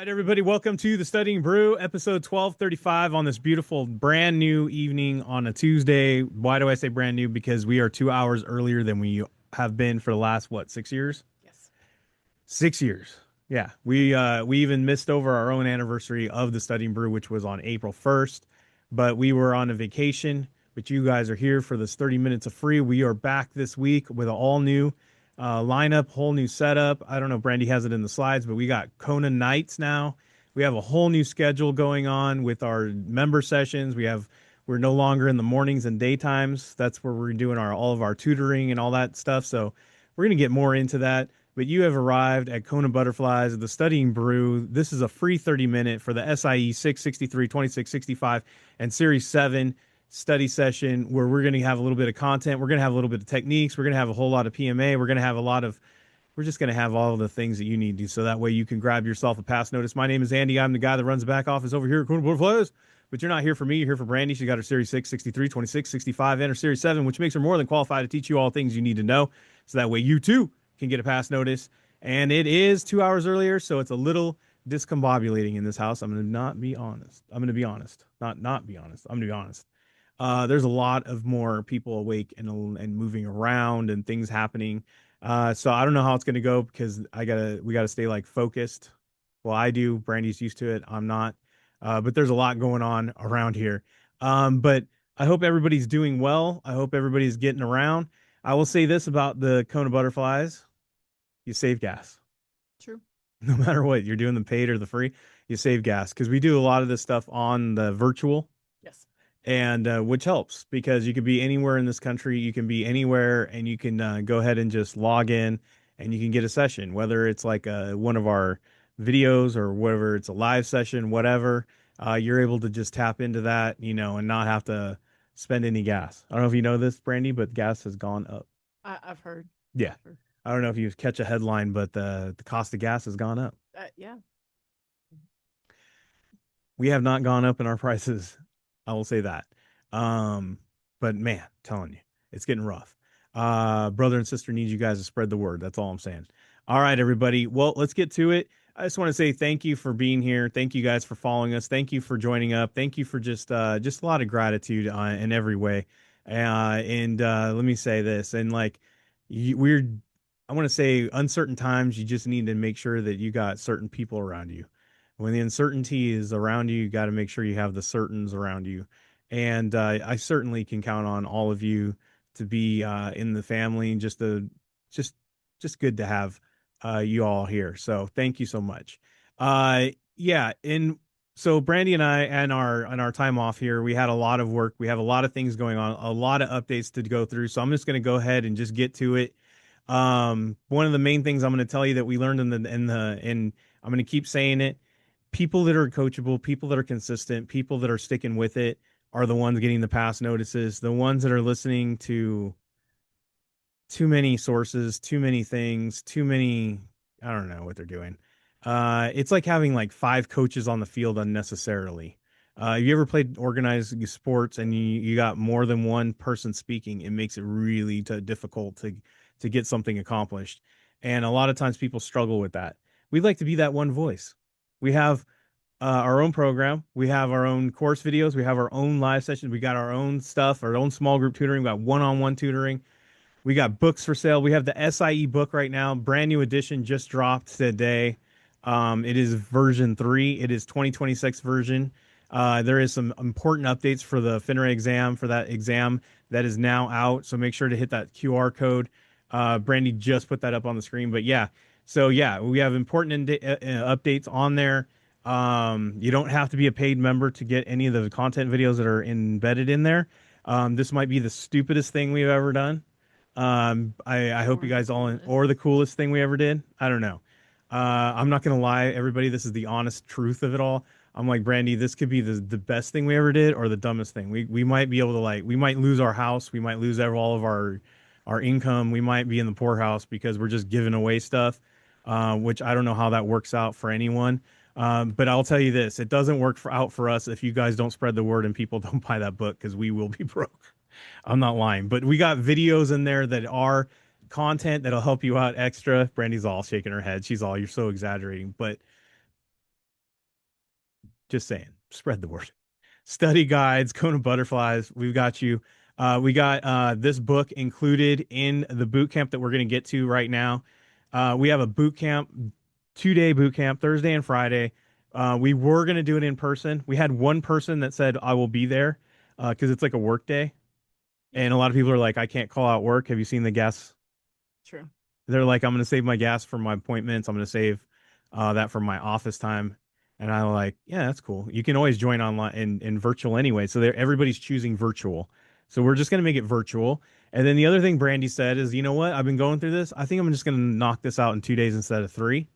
right, everybody, welcome to the Studying Brew, episode 1235 on this beautiful brand new evening on a Tuesday. Why do I say brand new? Because we are 2 hours earlier than we have been for the last, what, 6 years? Yes. 6 years. Yeah, we even missed over our own anniversary of the Studying Brew, which was on April 1st, but we were on a vacation. But you guys are here for this 30 minutes of free. We are back this week with an all new lineup, whole new setup. I don't know if Brandy has it in the slides, but we got Kona nights now. We have a whole new schedule going on with our member sessions. We're no longer in the mornings and daytimes. That's where we're doing all of our tutoring and all that stuff. So we're gonna get more into that. But you have arrived at KonaButterflyz, the Studying Brew. This is a free 30-minute for the SIE 663, 2665, and Series 7 study session where we're going to have a little bit of content. We're going to have a little bit of techniques. We're going to have a whole lot of PMA. We're just going to have all of the things that you need to, so that way you can grab yourself a pass notice. My name is Andy. I'm the guy that runs the back office over here at KonaButterflyz. But you're not here for me. You're here for Brandy. She got her Series 6, 63, 26, 65, and her Series 7, which makes her more than qualified to teach you all things you need to know. So that way you too can get a pass notice. And it is 2 hours earlier, so it's a little discombobulating in this house. I'm going to not be honest. I'm going to be honest. Not be honest. I'm going to be honest. There's a lot of more people awake and moving around and things happening. So I don't know how it's going to go because we gotta stay like focused. Well, I do. Brandy's used to it. I'm not. But there's a lot going on around here. But I hope everybody's doing well. I hope everybody's getting around. I will say this about the KonaButterflyz: you save gas. True. No matter what you're doing, the paid or the free, you save gas because we do a lot of this stuff on the virtual. Yes. And which helps because you could be anywhere in this country, you can be anywhere, and you can go ahead and just log in, and you can get a session, whether it's like one of our videos or whatever, it's a live session, whatever. You're able to just tap into that, and not have to spend any gas. I don't know if you know this, Brandy, but gas has gone up. I've heard. Yeah. I've heard. I don't know if you catch a headline, but the cost of gas has gone up. Yeah. We have not gone up in our prices. I will say that. But man, telling you, it's getting rough. Brother and sister need you guys to spread the word. That's all I'm saying. All right, everybody. Well, let's get to it. I just want to say thank you for being here. Thank you guys for following us. Thank you for joining up. Thank you for just a lot of gratitude in every way. And let me say this, and like we're, I want to say uncertain times, you just need to make sure that you got certain people around you. When the uncertainty is around you, you got to make sure you have the certains around you. And I certainly can count on all of you to be in the family, and just just good to have you all here. So thank you so much. Yeah, and so Brandy and I, and our time off here, we had a lot of work. We have a lot of things going on, a lot of updates to go through. So I'm just going to go ahead and just get to it. One of the main things I'm going to tell you that we learned in I'm going to keep saying it: people that are coachable, people that are consistent, people that are sticking with it are the ones getting the pass notices. The ones that are listening to too many sources, too many things, too many, I don't know what they're doing. It's like having like five coaches on the field unnecessarily. You ever played organized sports and you got more than one person speaking? It makes it really difficult to get something accomplished. And a lot of times people struggle with that. We'd like to be that one voice. We have our own program. We have our own course videos. We have our own live sessions. We got our own stuff, our own small group tutoring. We got one-on-one tutoring. We got books for sale. We have the SIE book right now. Brand new edition just dropped today. It is version 3. It is 2026 version. There is some important updates for the FINRA exam, for that exam that is now out. So make sure to hit that QR code. Brandy just put that up on the screen. But yeah, so yeah, we have important updates on there. You don't have to be a paid member to get any of the content videos that are embedded in there. This might be the stupidest thing we've ever done. I hope you guys or the coolest thing we ever did. I don't know. I'm not gonna lie, everybody. This is the honest truth of it all. I'm like, Brandy, this could be the best thing we ever did or the dumbest thing. We might be able to, we might lose our house. We might lose all of our income. We might be in the poorhouse because we're just giving away stuff, which I don't know how that works out for anyone. But I'll tell you this, it doesn't work out for us if you guys don't spread the word and people don't buy that book, because we will be broke. I'm not lying, but we got videos in there that are content that'll help you out extra. Brandy's all shaking her head. She's all, you're so exaggerating. But Just saying, spread the word. Study guides, KonaButterflyz, we've got you. We got this book included in the boot camp that we're going to get to right now. We have a boot camp, 2 day boot camp, Thursday and Friday. We were going to do it in person. We had one person that said, I will be there because it's like a work day. Yeah, And a lot of people are like, I can't call out work. Have you seen the gas? true. They're like, I'm going to save my gas for my appointments. I'm going to save that for my office time. And I'm like, yeah, that's cool. You can always join online in virtual anyway. So everybody's choosing virtual. So we're just going to make it virtual. And then the other thing Brandy said is, you know what? I've been going through this. I think I'm just going to knock this out in 2 days instead of three.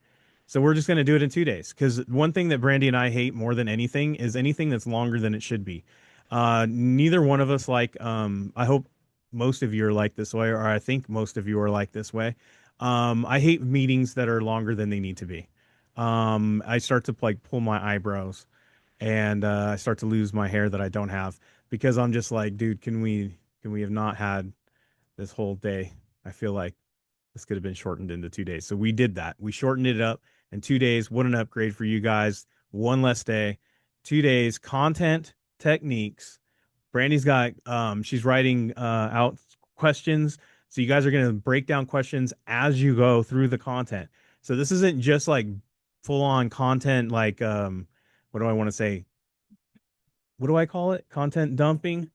So we're just going to do it in 2 days. Because one thing that Brandy and I hate more than anything is anything that's longer than it should be. Neither one of us like, I hope most of you are like this way, or I think most of you are like this way. I hate meetings that are longer than they need to be. I start to like pull my eyebrows and I start to lose my hair that I don't have because I'm just like, dude, can we have not had this whole day? I feel like this could have been shortened into 2 days. So we did that. We shortened it up in 2 days. What an upgrade for you guys. One less day, 2 days, content, techniques. Brandy's got she's writing out questions. So you guys are going to break down questions as you go through the content. So this isn't just like full on content like what do I want to say? What do I call it? Content dumping?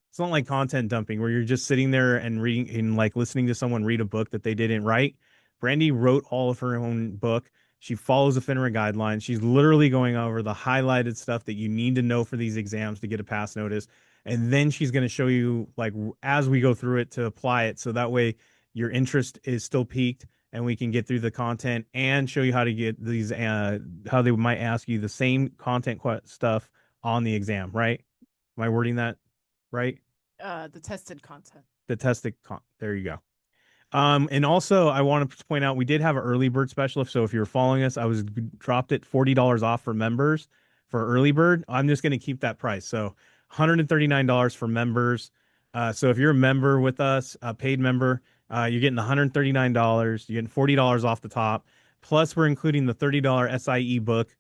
It's not like content dumping where you're just sitting there and reading and like listening to someone read a book that they didn't write. Brandy wrote all of her own book. She follows the FINRA guidelines. She's literally going over the highlighted stuff that you need to know for these exams to get a pass notice. And then she's going to show you like as we go through it to apply it. So that way your interest is still piqued and we can get through the content and show you how to get these, how they might ask you the same content stuff on the exam, right? Am I wording that right? The tested content. There you go. And also I want to point out we did have an early bird special. So if you're following us, I was dropped it $40 off for members for early bird. I'm just going to keep that price. So $139 for members. So if you're a member with us, a paid member, you're getting $139. You're getting $40 off the top. Plus, we're including the $30 SIE book.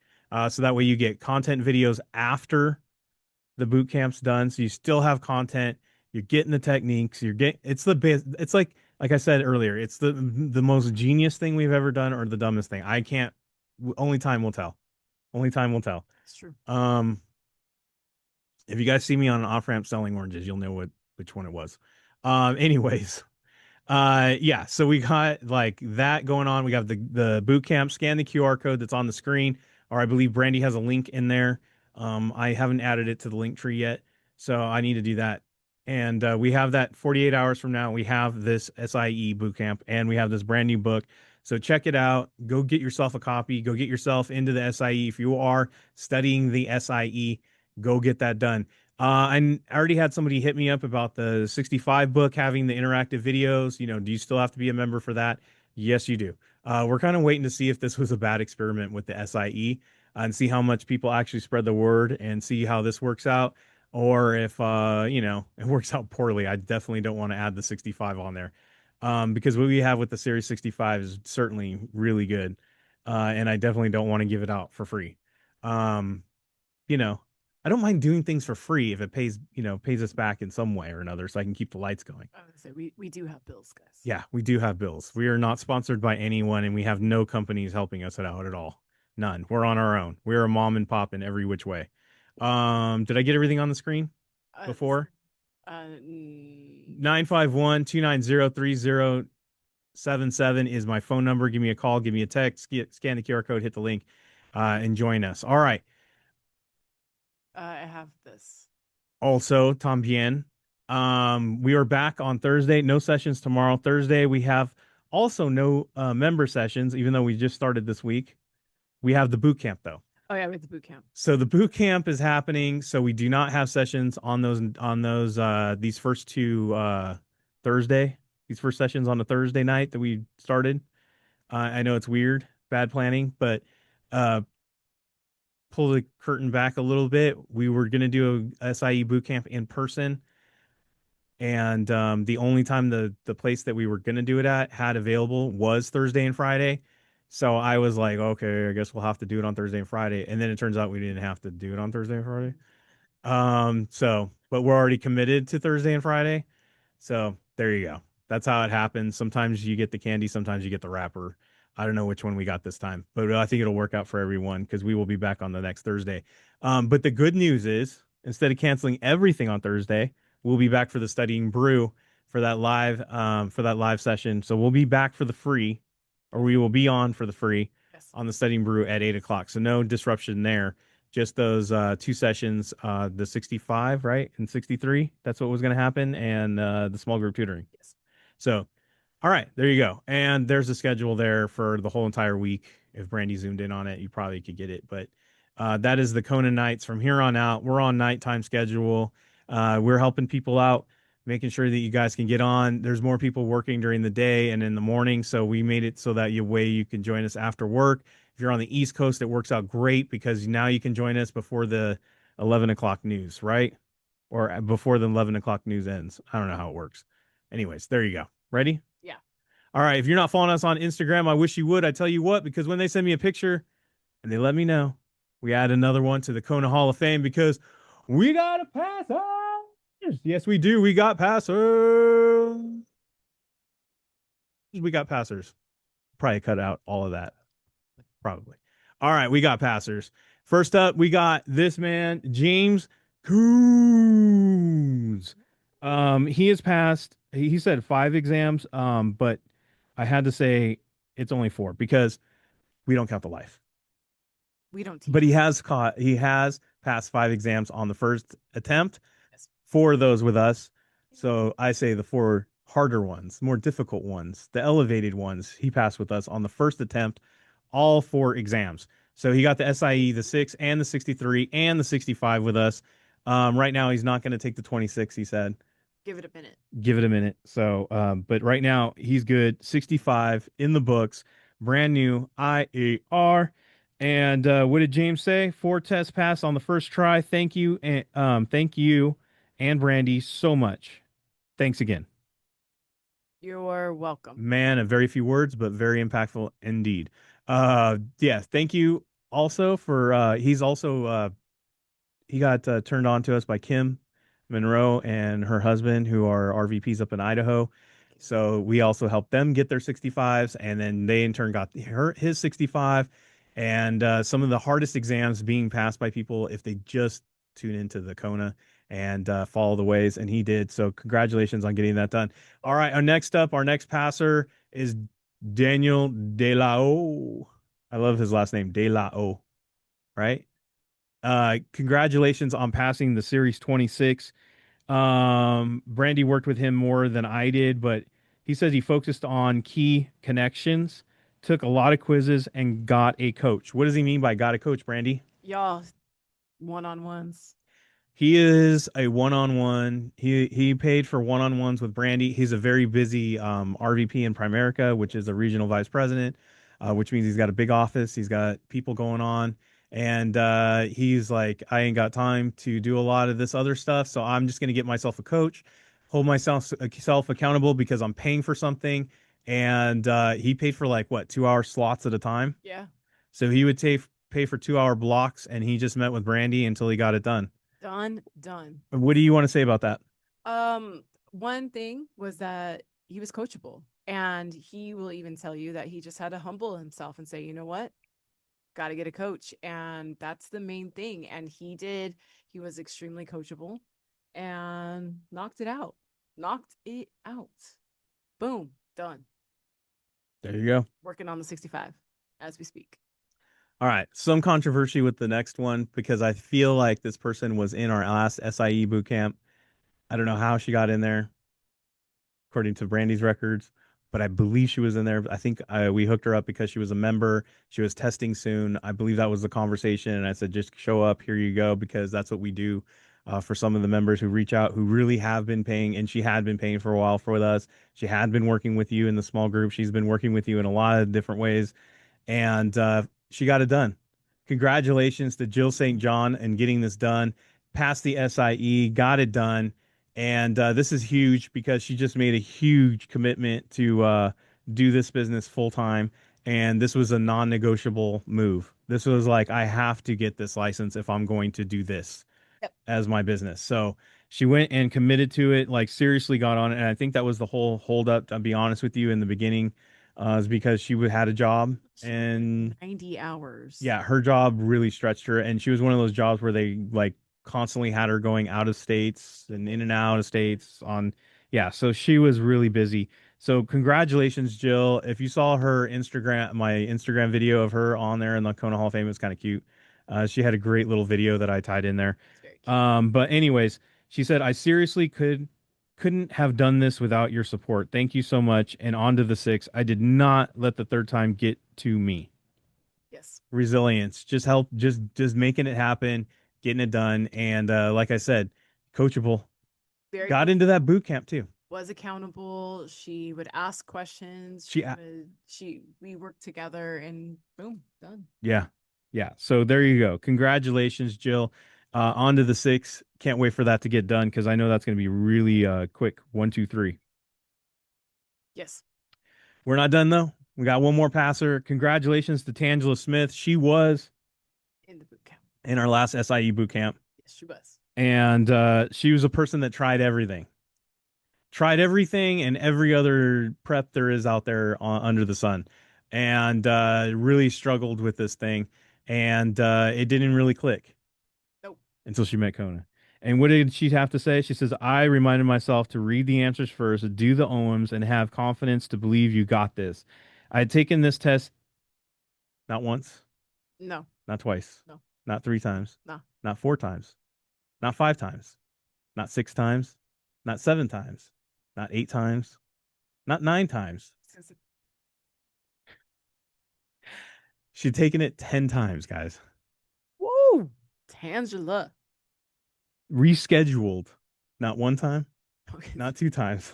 So that way you get content videos after the boot camp's done. So you still have content. You're getting the techniques. You're getting it's the best. It's like I said earlier, it's the most genius thing we've ever done or the dumbest thing. I can't. Only time will tell. Only time will tell. It's true. If you guys see me on an off ramp selling oranges, you'll know which one it was. Anyways, yeah. So we got like that going on. We got the boot camp. Scan the QR code that's on the screen, or I believe Brandy has a link in there. I haven't added it to the link tree yet, so I need to do that. And we have that 48 hours from now. We have this SIE boot camp, and we have this brand new book. So check it out. Go get yourself a copy. Go get yourself into the SIE. If you are studying the SIE, go get that done. I already had somebody hit me up about the 65 book having the interactive videos. You know, do you still have to be a member for that? Yes, you do. We're kind of waiting to see if this was a bad experiment with the SIE and see how much people actually spread the word and see how this works out. Or if it works out poorly, I definitely don't want to add the 65 on there. Because what we have with the Series 65 is certainly really good. And I definitely don't want to give it out for free. Um, you know, I don't mind doing things for free if it pays us back in some way or another so I can keep the lights going. I would say we do have bills, guys. Yeah, we do have bills. We are not sponsored by anyone and we have no companies helping us out at all. None. We're on our own. We're a mom and pop in every which way. Did I get everything on the screen before? 951-290-3077 is my phone number. Give me a call, give me a text, scan the QR code, hit the link, and join us. All right. I have this. Also, Tom Bien. We are back on Thursday. No sessions tomorrow. Thursday, we have also no member sessions, even though we just started this week. We have the boot camp though. Oh yeah, we have the boot camp. So the boot camp is happening. So we do not have sessions on those these first two Thursday. These first sessions on a Thursday night that we started. I know it's weird, bad planning, but pull the curtain back a little bit. We were going to do a SIE boot camp in person. And the only time the place that we were going to do it at had available was Thursday and Friday. So I was like, okay, I guess we'll have to do it on Thursday and Friday. And then it turns out we didn't have to do it on Thursday and Friday. But we're already committed to Thursday and Friday. So there you go. That's how it happens. Sometimes you get the candy, sometimes you get the wrapper. I don't know which one we got this time, but I think it'll work out for everyone because we will be back on the next Thursday. But the good news is, instead of canceling everything on Thursday, we'll be back for the Studying Brew for that live session. So we'll be back for the free, or we will be on for the free Yes. on the Studying Brew at 8 o'clock. So no disruption there. Just those two sessions, the 65, right? And 63. That's what was going to happen. And the small group tutoring. Yes. So, all right, there you go. And there's a schedule there for the whole entire week. If Brandy zoomed in on it, you probably could get it. But that is the Kona nights from here on out. We're on nighttime schedule. We're helping people out, making sure that you guys can get on. There's more people working during the day and in the morning. So we made it so that you can join us after work. If you're on the East Coast, it works out great because now you can join us before the 11 o'clock news, right? Or before the 11 o'clock news ends. I don't know how it works. Anyways, there you go. Ready? Yeah. All right. If you're not following us on Instagram, I wish you would. I tell you what, because when they send me a picture and they let me know, we add another one to the Kona Hall of Fame because we got a passer. Yes, we do. We got passers. We got passers. Probably cut out all of that. Probably. All right, we got passers. First up, we got this man, James Coons. He has passed, he said 5 exams, but I had to say it's only 4 because we don't count the life. We don't But teach. he has passed 5 exams on the first attempt, Yes. 4 of those with us. So I say the 4 harder ones, more difficult ones, the elevated ones, he passed with us on the first attempt, all 4 exams. So he got the SIE, the 6 and the 63 and the 65 with us. Right now he's not going to take the 26, he said. Give it a minute. Give it a minute. So, but right now he's good. 65 in the books, brand new IAR. And what did James say? 4 tests passed on the first try. Thank you and Brandy so much. Thanks again. You're welcome. Man, a very few words, but very impactful indeed. Yeah, thank you also for he's also he got turned on to us by Kim Monroe and her husband, who are RVPs up in Idaho. So we also helped them get their 65s, and then they in turn got his 65. And some of the hardest exams being passed by people if they just tune into the Kona and follow the ways, and he did. So congratulations on getting that done. All right, our next passer is Daniel De La O. I love his last name, De La O. Right? Congratulations on passing the Series 26. Brandy worked with him more than I did, but he says he focused on key connections, took a lot of quizzes, and got a coach. What does he mean by got a coach, Brandy? Y'all, one-on-ones. He is a one-on-one. He paid for one-on-ones with Brandy. He's a very busy RVP in Primerica, which is a regional vice president, which means he's got a big office. He's got people going on, and he's like, I ain't got time to do a lot of this other stuff, so I'm just gonna get myself a coach, hold myself self accountable because I'm paying for something. And he paid for like what 2 hour slots at a time. Yeah. So he would pay for 2 hour blocks, and he just met with Brandy until he got it done. Done. What do you want to say about that? One thing was that he was coachable, and he will even tell you that he just had to humble himself and say, you know what? Got to get a coach. And that's the main thing. And he did. He was extremely coachable and knocked it out. Knocked it out. Boom. Done. There you go. Working on the 65 as we speak. All right. Some controversy with the next one because I feel like this person was in our last SIE boot camp. I don't know how she got in there, according to Brandy's records, but I believe she was in there. I think we hooked her up because she was a member. She was testing soon. I believe that was the conversation. And I said, just show up. Here you go, because that's what we do for some of the members who reach out who really have been paying. And she had been paying for a while for us. She had been working with you in the small group. She's been working with you in a lot of different ways. And she got it done. Congratulations to Jill St. John and getting this done. Passed the SIE, got it done. And this is huge because she just made a huge commitment to do this business full time. and this was a non-negotiable move. This was like, I have to get this license if I'm going to do this Yep. as my business. So she went and committed to it, like seriously got on it. And I think that was the whole holdup, I'll be honest with you, in the beginning, is because she had a job She worked like and 90 hours. yeah, her job really stretched her. And she was one of those jobs where they like constantly had her going out of states and in and out of states on, yeah. So she was really busy. So congratulations, Jill. If you saw her Instagram, my Instagram video of her on there in the Kona Hall of Fame, it was kind of cute. She had a great little video that I tied in there. It's very cute. But anyways, she said, I seriously couldn't have done this without your support. Thank you so much. And on to the six. I did not let the third time get to me. Yes. Resilience, just help, just making it happen, getting it done. And like I said, coachable. Very Got into that coachable. boot camp too. Was accountable. She would ask questions. She, We worked together and boom, done. yeah, yeah. So there you go. Congratulations, Jill. On to the six. Can't wait for that to get done because I know that's going to be really quick. One, two, three. Yes. We're not done though. We got one more passer. Congratulations to Tangela Smith. She was In the boot camp. in our last SIE boot camp, Yes, she was. and she was a person that tried everything and every other prep there is out there under the sun, and really struggled with this thing, and it didn't really click Nope. until she met Kona. And what did she have to say? She says, I reminded myself to read the answers first, do the OMs, and have confidence to believe you got this. I had taken this test not once, No. not twice, No. not three times, No. not four times, not five times, not six times, not seven times, not eight times, not nine times. She'd taken it 10 times, guys. Woo! Tangela. Rescheduled. Not one time, Okay. not two times,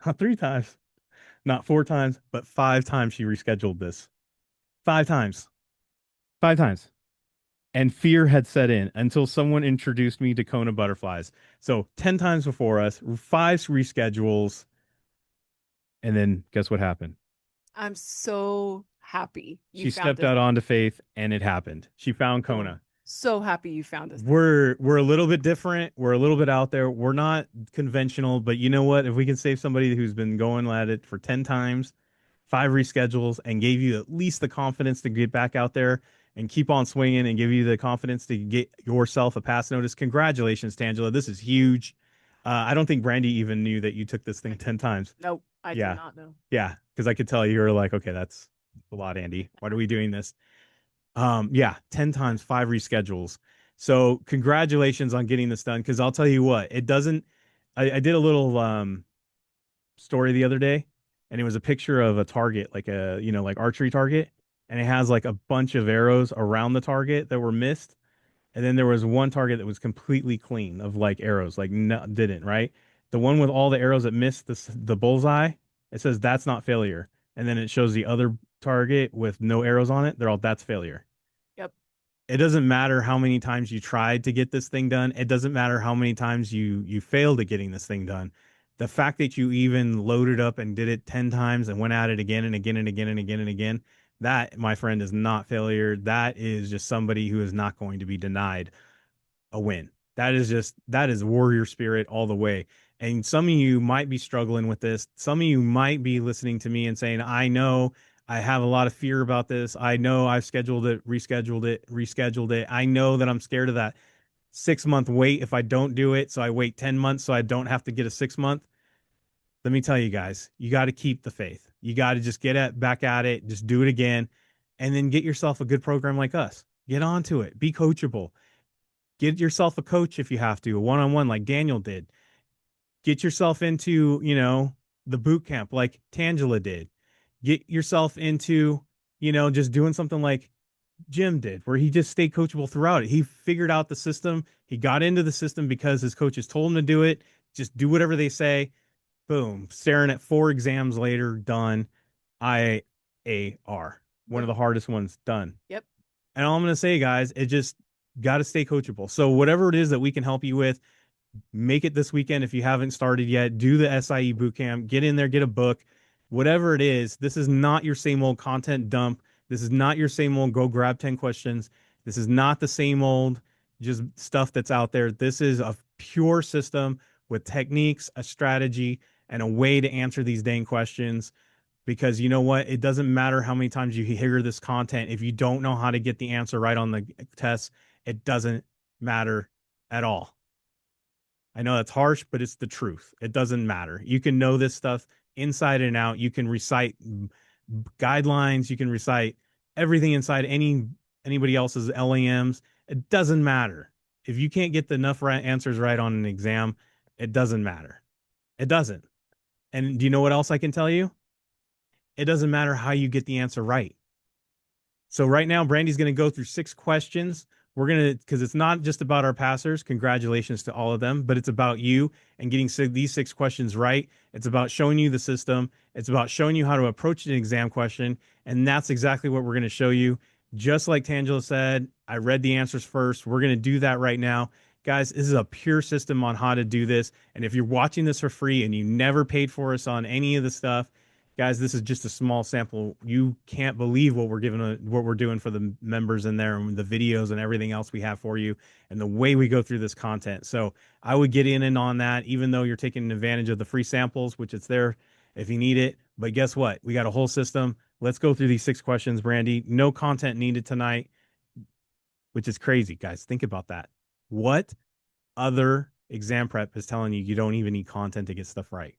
not three times, not four times, but five times she rescheduled this. Five times. Five times. And fear had set in until someone introduced me to KonaButterflyz. So 10 times before us, five reschedules. And then guess what happened? I'm so happy you She found stepped this. out onto faith and it happened. She found Kona. So happy you found us. We're a little bit different. We're a little bit out there. We're not conventional, but you know what? If we can save somebody who's been going at it for 10 times, five reschedules, and gave you at least the confidence to get back out there and keep on swinging and give you the confidence to get yourself a pass notice, congratulations, Tangela. This is huge. I don't think Brandy even knew that you took this thing 10 times. Nope, I Yeah. did not know. Yeah, because I could tell you were like, okay, that's a lot, Andy. Why are we doing this? Yeah, 10 times, five reschedules. So congratulations on getting this done. Because I'll tell you what, it doesn't. I did a little story the other day, and it was a picture of a target, like a like archery target, and it has like a bunch of arrows around the target that were missed, and then there was one target that was completely clean of like arrows, like no, didn't right. The one with all the arrows that missed the bullseye, it says that's not failure, and then it shows the other target with no arrows on it. They're all that's failure. Yep. It doesn't matter how many times you tried to get this thing done. It doesn't matter how many times you failed at getting this thing done. The fact that you even loaded up and did it 10 times and went at it again and again and again and again and again, that, my friend, is not failure. That is just somebody who is not going to be denied a win. That is warrior spirit all the way. And some of you might be struggling with this. Some of you might be listening to me and saying, I know I have a lot of fear about this. I know I've scheduled it, rescheduled it. I know that I'm scared of that 6 month wait if I don't do it. So I wait 10 months so I don't have to get a 6 month. Let me tell you guys, you got to keep the faith. You got to just back at it, just do it again, and then get yourself a good program like us. Get onto it. Be coachable. Get yourself a coach if you have to, a one-on-one like Daniel did. Get yourself into, the boot camp like Tangela did. Get yourself into, just doing something like Jim did, where he just stayed coachable throughout it. He figured out the system. He got into the system because his coaches told him to do it. Just do whatever they say. Boom. Staring at 4 exams later, done. IAR. One of the hardest ones done. Yep. And all I'm going to say, guys, it just got to stay coachable. So whatever it is that we can help you with, make it this weekend. If you haven't started yet, do the SIE Boot Camp. Get in there, get a book. whatever it is, this is not your same old content dump. This is not your same old go grab 10 questions. This is not the same old just stuff that's out there. This is a pure system with techniques, a strategy, and a way to answer these dang questions. Because you know what? It doesn't matter how many times you hear this content. If you don't know how to get the answer right on the test, it doesn't matter at all. I know that's harsh, but it's the truth. It doesn't matter. You can know this stuff inside and out. You can recite guidelines. You can recite everything inside anybody else's LAMs. It doesn't matter. If you can't get enough answers right on an exam, it doesn't matter. It doesn't. And do you know what else I can tell you? It doesn't matter how you get the answer right. So right now, Brandy's going to go through 6 questions. We're going to, because it's not just about our passers. Congratulations to all of them, but it's about you and getting these 6 questions right. It's about showing you the system. It's about showing you how to approach an exam question. And that's exactly what we're going to show you. Just like Tangela said, I read the answers first. We're going to do that right now. Guys, this is a pure system on how to do this. And if you're watching this for free and you never paid for us on any of the stuff, guys, this is just a small sample. You can't believe what we're giving, what we're doing for the members in there, and the videos and everything else we have for you, and the way we go through this content. So I would get in and on that, even though you're taking advantage of the free samples, which it's there if you need it. But guess what? We got a whole system. Let's go through these 6 questions, Brandy. No content needed tonight, which is crazy, guys. Think about that. What other exam prep is telling you you don't even need content to get stuff right?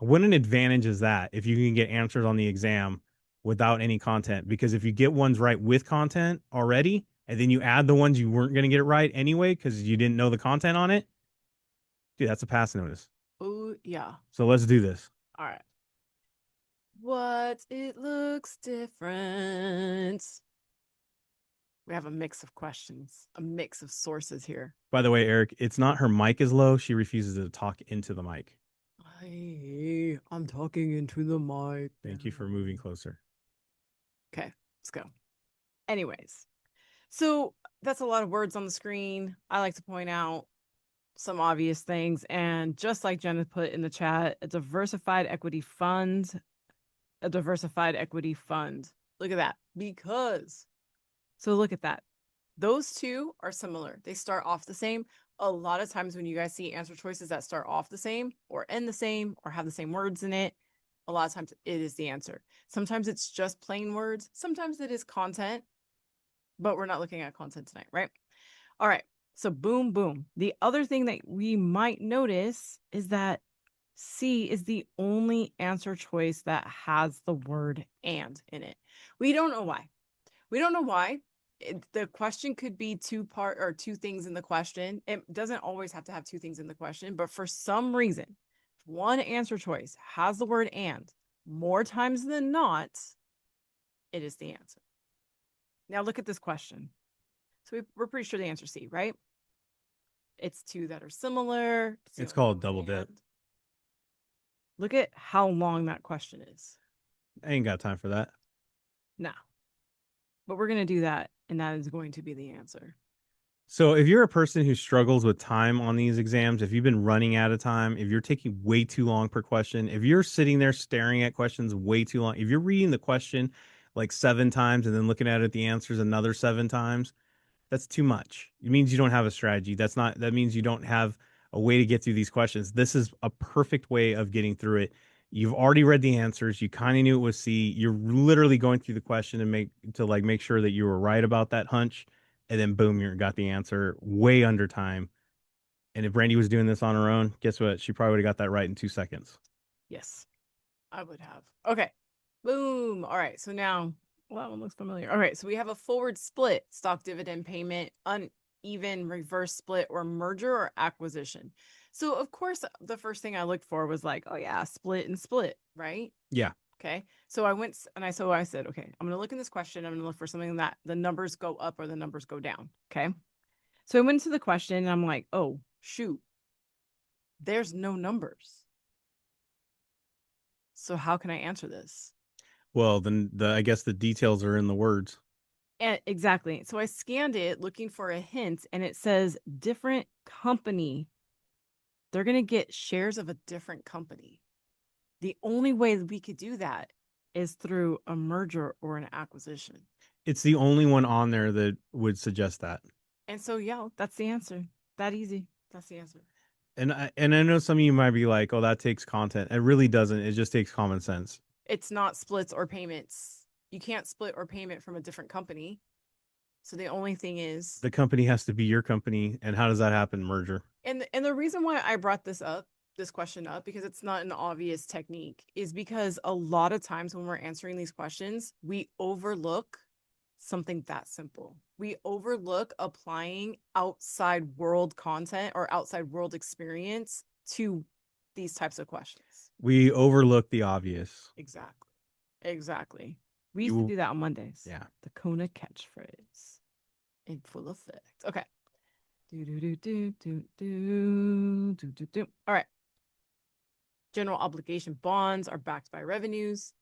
What an advantage is that if you can get answers on the exam without any content? Because if you get ones right with content already, and then you add the ones you weren't going to get it right anyway because you didn't know the content on it, dude, that's a pass notice. Oh, yeah. So let's do this. All right. What it looks different. We have a mix of questions, a mix of sources here. By the way, Eric, it's not her mic is low. She refuses to talk into the mic. I'm talking into the mic. Thank you for moving closer. Okay, let's go. Anyways, so that's a lot of words on the screen. I like to point out some obvious things. And just like Jenna put in the chat, a diversified equity fund. Look at that. So look at that. Those two are similar. They start off the same. A lot of times when you guys see answer choices that start off the same or end the same or have the same words in it, a lot of times it is the answer. Sometimes it's just plain words. Sometimes it is content, but we're not looking at content tonight, right? All right. So boom, boom. The other thing that we might notice is that C is the only answer choice that has the word and in it. We don't know why. The question could be two things in the question. It doesn't always have to have 2 things in the question, but for some reason, one answer choice has the word and. More times than not, it is the answer. Now look at this question. So we're pretty sure the answer C, right? It's 2 that are similar. It's called double dip. Look at how long that question is. I ain't got time for that. No. But we're going to do that, and that is going to be the answer. So if you're a person who struggles with time on these exams, if you've been running out of time, if you're taking way too long per question, if you're sitting there staring at questions way too long, if you're reading the question like 7 times and then looking at the answers another 7 times, that's too much. It means you don't have a strategy. That means you don't have a way to get through these questions. This is a perfect way of getting through it. You've already read the answers. You kind of knew it was C. You're literally going through the question and make sure that you were right about that hunch, and then boom, you got the answer way under time. And if Brandy was doing this on her own, guess what? She probably would have got that right in 2 seconds. Yes, I would have. Okay, boom. All right, so now, well, that one looks familiar. All right, so we have a forward split, stock dividend payment, uneven reverse split, or merger or acquisition. So of course, the first thing I looked for was like, oh yeah, split and split, right? Yeah. Okay. So I went and I said, okay, I'm going to look in this question. I'm going to look for something that the numbers go up or the numbers go down. Okay. So I went to the question and I'm like, oh, shoot, there's no numbers. So how can I answer this? Well, then I guess the details are in the words. And exactly. So I scanned it looking for a hint and it says different company. They're going to get shares of a different company. The only way that we could do that is through a merger or an acquisition. It's the only one on there that would suggest that. And so, yeah, that's the answer. That easy. That's the answer. And I know some of you might be like, "Oh, that takes content." It really doesn't. It just takes common sense. It's not splits or payments. You can't split or payment from a different company. So the only thing is, The company has to be your company, and how does that happen? Merger. and the reason why I brought this question up, because it's not an obvious technique, is because a lot of times when we're answering these questions, we overlook something that simple. We overlook applying outside world content or outside world experience to these types of questions. We overlook the obvious. Exactly. Exactly. We used to You, do that on Mondays. yeah. The Kona catchphrase in full effect. Okay. Do do do do do do do do do. All right. General obligation bonds are backed by revenues.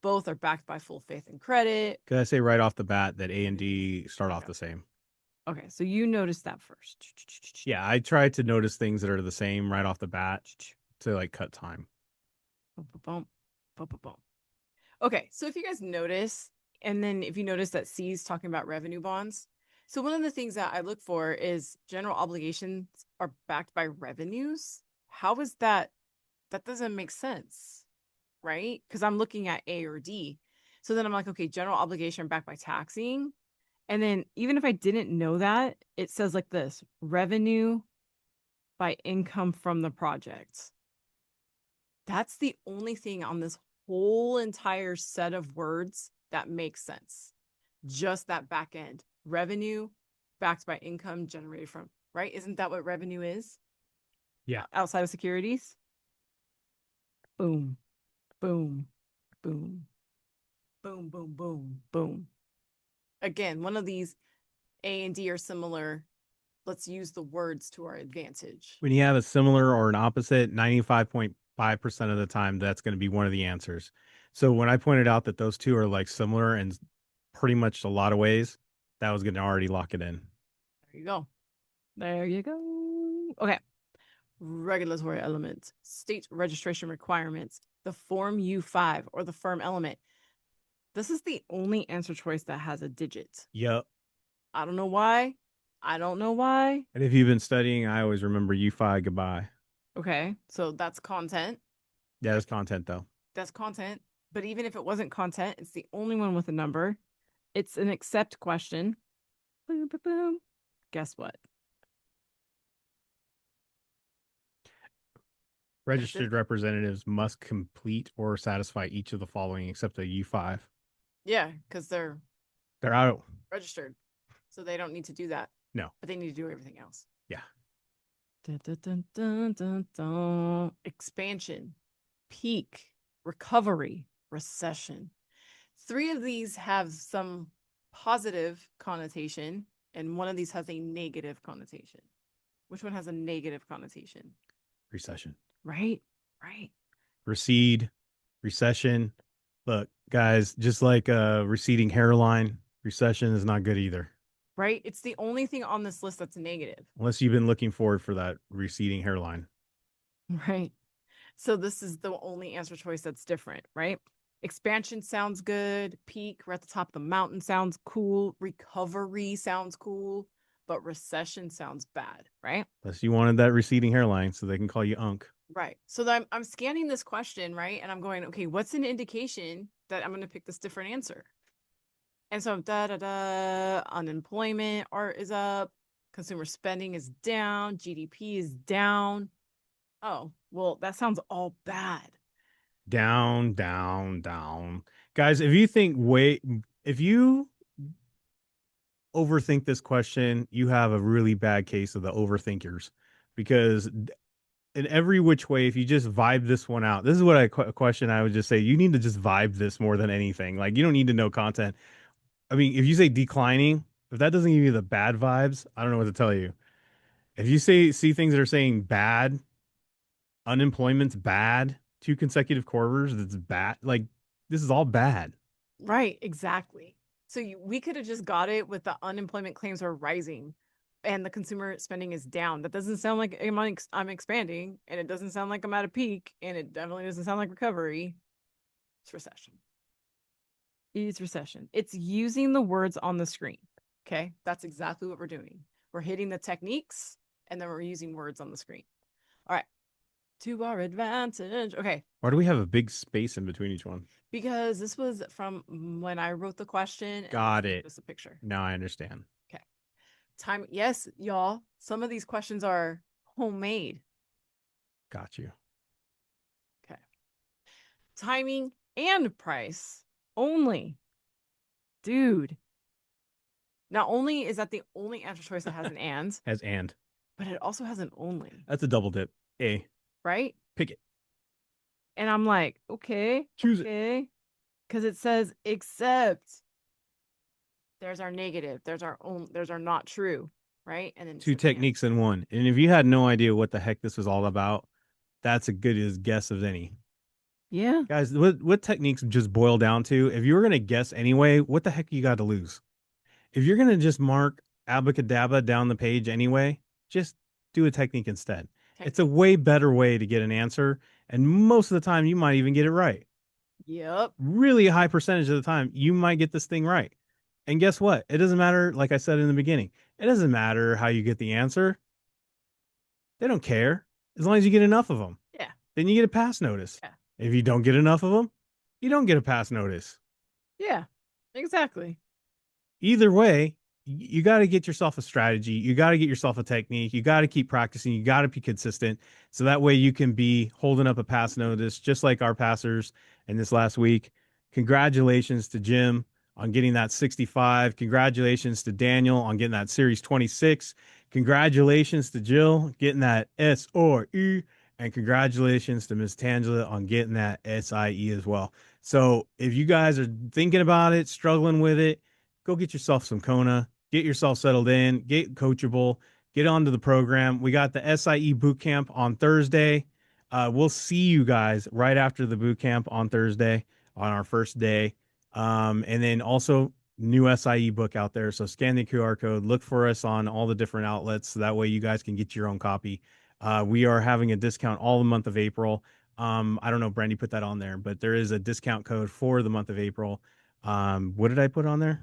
Both are backed by full faith and credit. Could I say right off the bat that A and D start off Okay. the same? Okay, so you noticed that first. Yeah, I try to notice things that are the same right off the bat to like cut time. Boom, boom, boom, boom, boom. Okay, so if you guys notice, and then if you notice that C is talking about revenue bonds, so one of the things that I look for is general obligations are backed by revenues. How is that? That doesn't make sense, right? Because I'm looking at A or D. So then I'm like, okay, general obligation backed by taxing. And then even if I didn't know that, it says like this revenue by income from the project. That's the only thing on this whole entire set of words that makes sense. Just that back end revenue backed by income generated from, right? Isn't that what revenue is? Yeah. Outside of securities? Boom, boom, boom, boom, boom, boom, boom. Again, one of these A and D are similar. Let's use the words to our advantage. When you have a similar or an opposite, 95.5% of the time, that's going to be one of the answers. So when I pointed out that those two are like similar in pretty much a lot of ways, that was going to already lock it in. There you go. There you go. Okay. Regulatory elements, state registration requirements, the Form U5 or the firm element. This is the only answer choice that has a digit. Yep. I don't know why. I don't know why. And if you've been studying, I always remember U5 goodbye. Okay, so that's content. Yeah, that's content though. That's content. But even if it wasn't content, it's the only one with a number. It's an accept question. Boom, boom, boom. Guess what? Registered representatives must complete or satisfy each of the following except the U5. Yeah, because they're They're out. registered. So they don't need to do that. No. But they need to do everything else. Yeah. Dun, dun, dun, dun, dun, dun. Expansion, peak, recovery, recession. Three of these have some positive connotation, and one of these has a negative connotation. Which one has a negative connotation? Recession. Right? Right. Recede, recession. Look, guys, just like a receding hairline, recession is not good either. Right? It's the only thing on this list that's negative. Unless you've been looking forward for that receding hairline. Right. So this is the only answer choice that's different, right? Expansion sounds good. Peak, we're at the top of the mountain sounds cool. Recovery sounds cool, but recession sounds bad, right? Unless you wanted that receding hairline so they can call you Unk. Right. So I'm scanning this question, right? And I'm going, okay, what's an indication that I'm going to pick this different answer? And so unemployment is up, consumer spending is down, GDP is down. Oh, well, that sounds all bad. Down, down, down. Guys, if you overthink this question, you have a really bad case of the overthinkers because in every which way, if you just vibe this one out, this is what a question I would just say. You need to just vibe this more than anything. Like you don't need to know content. I mean, if you say declining, if that doesn't give you the bad vibes, I don't know what to tell you. If you see things that are saying bad, unemployment's bad, two consecutive quarters, that's bad. Like this is all bad. Right, exactly. So we could have just got it with the unemployment claims are rising. and the consumer spending is down. That doesn't sound like I'm expanding, and it doesn't sound like I'm at a peak, and it definitely doesn't sound like recovery. It's recession. It's recession. It's using the words on the screen. Okay. That's exactly what we're doing. We're hitting the techniques and then we're using words on the screen. All right. To our advantage. Okay. Why do we have a big space in between each one? Because this was from when I wrote the question and Got this it. was just a picture. Now I understand. Okay. Time. Yes, y'all. Some of these questions are homemade. Got you. Okay. Timing and price only. Dude. Not only is that the only answer choice that has an and, As and. but it also has an only, That's a double dip. A. right? Pick it. And I'm like, okay, Choose it. okay. Because it says except there's our negative, there's our own, there's our not true, right? And then it Two says and. techniques in one. And if you had no idea what the heck this was all about, that's a good as guess as any. Yeah. Guys, what techniques just boil down to? If you were gonna guess anyway, what the heck you got to lose? If you're gonna just mark abacadabra down the page anyway, just do a technique instead. It's a Techniques. way better way to get an answer, and most of the time you might even get it right. Yep. Really high percentage of the time you might get this thing right. And guess what? It doesn't matter, like I said in the beginning, it doesn't matter how you get the answer. They don't care as long as you get enough of them. Yeah. Then you get a pass notice. Yeah. If you don't get enough of them, you don't get a pass notice. Yeah. Exactly. Either way, you got to get yourself a strategy. You got to get yourself a technique. You got to keep practicing. You got to be consistent. So that way you can be holding up a pass notice, just like our passers in this last week. Congratulations to Jim on getting that 65. Congratulations to Daniel on getting that series 26. Congratulations to Jill getting that S or E. And congratulations to Miss Tangela on getting that SIE as well. So if you guys are thinking about it, struggling with it, go get yourself some Kona, get yourself settled in, get coachable, get onto the program. We got the SIE Boot Camp on Thursday. We'll see you guys right after the boot camp on Thursday on our first day. And then also new SIE book out there. So scan the QR code, look for us on all the different outlets. So that way you guys can get your own copy. We are having a discount all the month of April. I don't know, Brandy put that on there, but there is a discount code for the month of April. What did I put on there?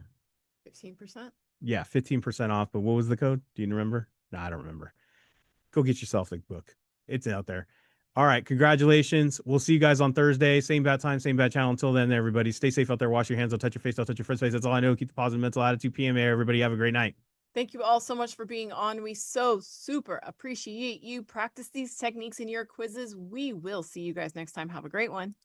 15%. Yeah, 15% off. But what was the code? Do you remember? No, I don't remember. Go get yourself the book. It's out there. All right. Congratulations. We'll see you guys on Thursday. Same bad time, same bad channel. Until then, everybody, stay safe out there. Wash your hands. Don't touch your face. Don't touch your friend's face. That's all I know. Keep the positive mental attitude. PMA. Everybody, have a great night. Thank you all so much for being on. We so super appreciate you. Practice these techniques in your quizzes. We will see you guys next time. Have a great one.